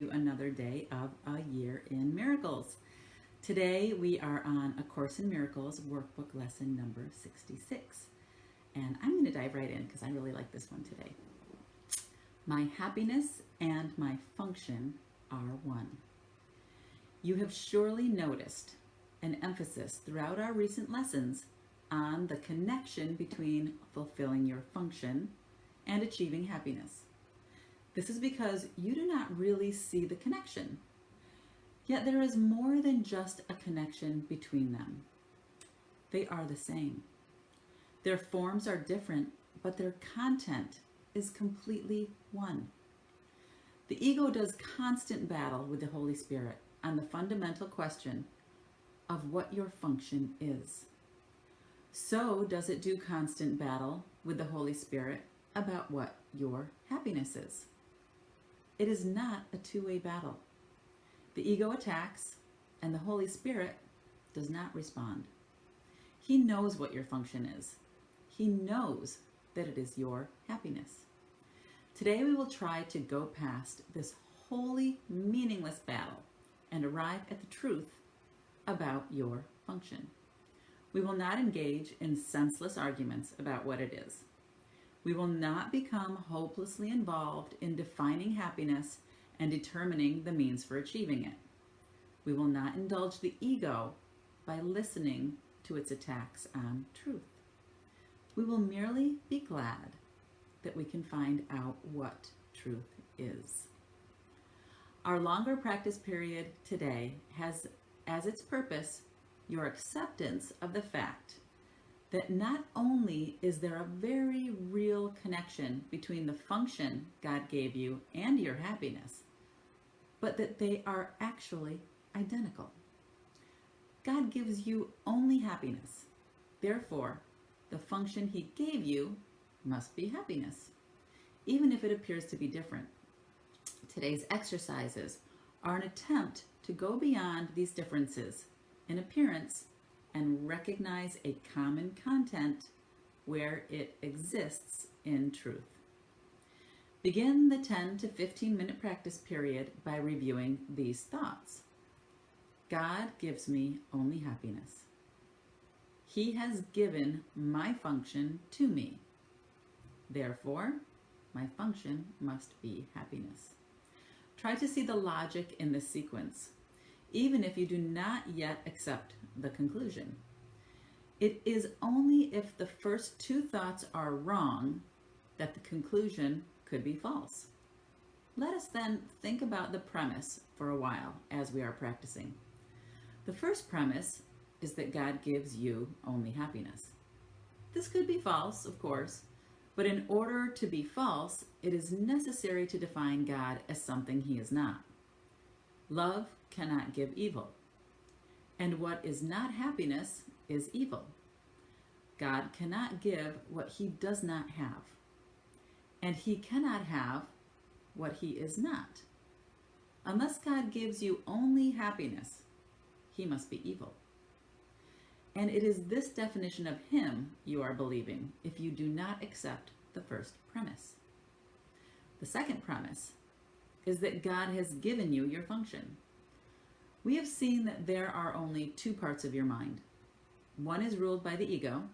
to another day of A Year in Miracles. Today we are on A Course in Miracles workbook lesson number 66. And I'm going to dive right in because I really like this one today. My happiness and my function are one. You have surely noticed an emphasis throughout our recent lessons on the connection between fulfilling your function and achieving happiness. This is because you do not really see the connection. Yet there is more than just a connection between them. They are the same. Their forms are different, but their content is completely one. The ego does constant battle with the Holy Spirit on the fundamental question of what your function is. So does it do constant battle with the Holy Spirit about what your happiness is. It is not a two-way battle. The ego attacks, and the Holy Spirit does not respond. He knows what your function is. He knows that it is your happiness. Today we will try to go past this wholly meaningless battle and arrive at the truth about your function. We will not engage in senseless arguments about what it is. We will not become hopelessly involved in defining happiness and determining the means for achieving it. We will not indulge the ego by listening to its attacks on truth. We will merely be glad that we can find out what truth is. Our longer practice period today has as its purpose your acceptance of the fact that not only is there a very real connection between the function God gave you and your happiness, but that they are actually identical. God gives you only happiness. Therefore, the function He gave you must be happiness, even if it appears to be different. Today's exercises are an attempt to go beyond these differences in appearance and recognize a common content where it exists in truth. Begin the 10 to 15 minute practice period by reviewing these thoughts. God gives me only happiness. He has given my function to me. Therefore, my function must be happiness. Try to see the logic in this sequence, even if you do not yet accept the conclusion. It is only if the first two thoughts are wrong that the conclusion could be false. Let us then think about the premise for a while as we are practicing. The first premise is that God gives you only happiness. This could be false, of course, but in order to be false, it is necessary to define God as something He is not. Love cannot give evil, and what is not happiness is evil. God cannot give what He does not have, and He cannot have what He is not. Unless God gives you only happiness, He must be evil. And it is this definition of Him you are believing if you do not accept the first premise. The second premise is that God has given you your function. We have seen that there are only two parts of your mind. One is ruled by the ego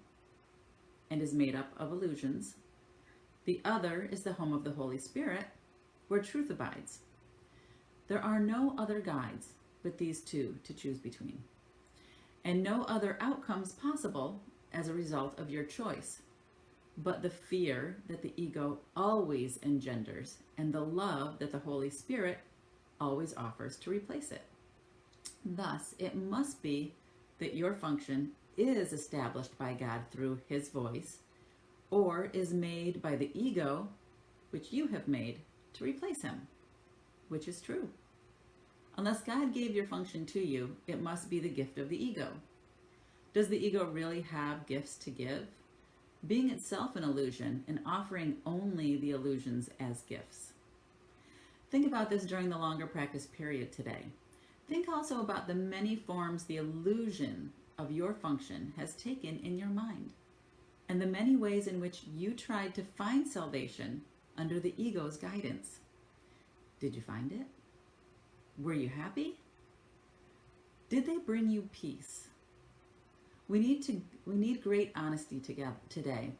and is made up of illusions. The other is the home of the Holy Spirit, where truth abides. There are no other guides but these two to choose between, and no other outcomes possible as a result of your choice, but the fear that the ego always engenders and the love that the Holy Spirit always offers to replace it. Thus, it must be that your function is established by God through His voice, or is made by the ego, which you have made, to replace Him, which is true. Unless God gave your function to you, it must be the gift of the ego. Does the ego really have gifts to give? Being itself an illusion and offering only the illusions as gifts. Think about this during the longer practice period today. Think also about the many forms the illusion of your function has taken in your mind, and the many ways in which you tried to find salvation under the ego's guidance. Did you find it? Were you happy? Did they bring you peace? We need great honesty together today.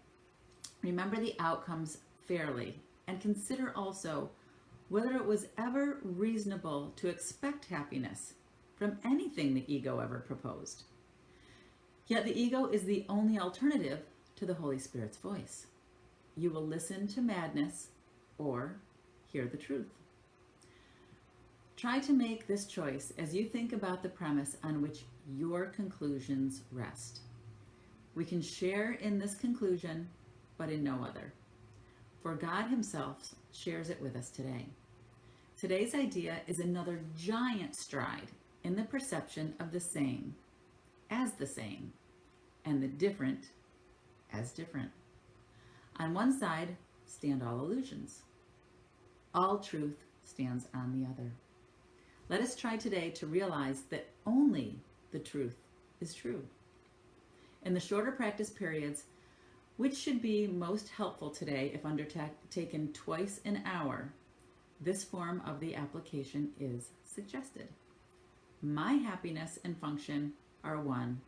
Remember the outcomes fairly and consider also whether it was ever reasonable to expect happiness from anything the ego ever proposed. Yet the ego is the only alternative to the Holy Spirit's voice. You will listen to madness or hear the truth. Try to make this choice as you think about the premise on which your conclusions rest. We can share in this conclusion, but in no other. For God himself shares it with us today. Today's idea is another giant stride in the perception of the same as the same, and the different as different. On one side stand all illusions. All truth stands on the other. Let us try today to realize that only the truth is true. In the shorter practice periods, which should be most helpful today if undertaken twice an hour, this form of the application is suggested. My happiness and function are one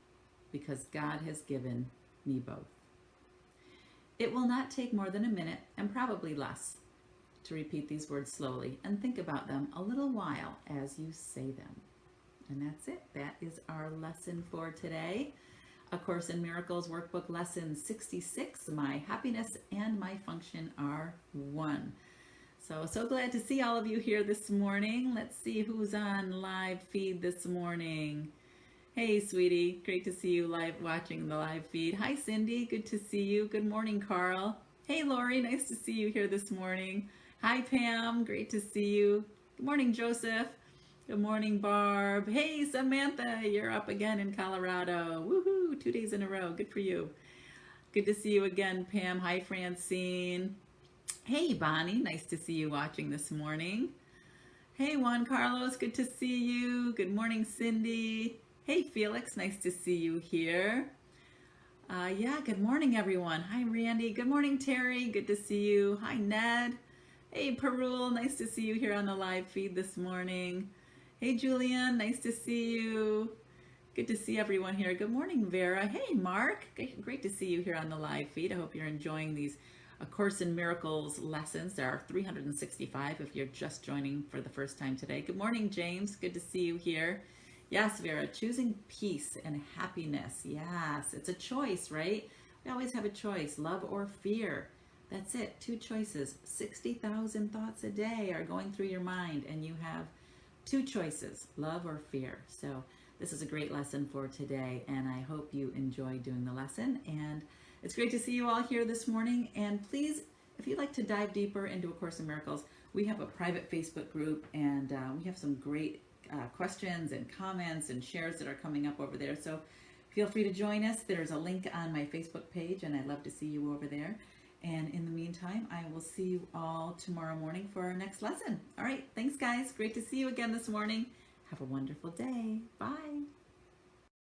because God has given me both. It will not take more than a minute, and probably less, to repeat these words slowly and think about them a little while as you say them. And that's it. That is our lesson for today. A Course in Miracles Workbook Lesson 66, My Happiness and My Function Are One. So glad to see all of you here this morning. Let's see who's on live feed this morning. Hey, sweetie. Great to see you live watching the live feed. Hi, Cindy. Good to see you. Good morning, Carl. Hey, Lori. Nice to see you here this morning. Hi, Pam. Great to see you. Good morning, Joseph. Good morning, Barb. Hey, Samantha. You're up again in Colorado. Woohoo. 2 days in a row. Good for you. Good to see you again, Pam. Hi, Francine. Hey, Bonnie. Nice to see you watching this morning. Hey, Juan Carlos. Good to see you. Good morning, Cindy. Hey, Felix. Nice to see you here. Good morning, everyone. Hi, Randy. Good morning, Terry. Good to see you. Hi, Ned. Hey, Parul. Nice to see you here on the live feed this morning. Hey, Julian. Nice to see you. Good to see everyone here. Good morning, Vera. Hey, Mark. Great to see you here on the live feed. I hope you're enjoying these A Course in Miracles lessons. There are 365 if you're just joining for the first time today. Good morning, James. Good to see you here. Yes, Vera, choosing peace and happiness. Yes, it's a choice, right? We always have a choice, love or fear. That's it, 2 choices. 60,000 thoughts a day are going through your mind, and you have 2 choices, love or fear. So this is a great lesson for today, and I hope you enjoy doing the lesson. And it's great to see you all here this morning. And please, if you'd like to dive deeper into A Course in Miracles, we have a private Facebook group, and we have some great questions and comments and shares that are coming up over there. So feel free to join us. There's a link on my Facebook page, and I'd love to see you over there. And in the meantime, I will see you all tomorrow morning for our next lesson. All right, thanks, guys. Great to see you again this morning. Have a wonderful day. Bye.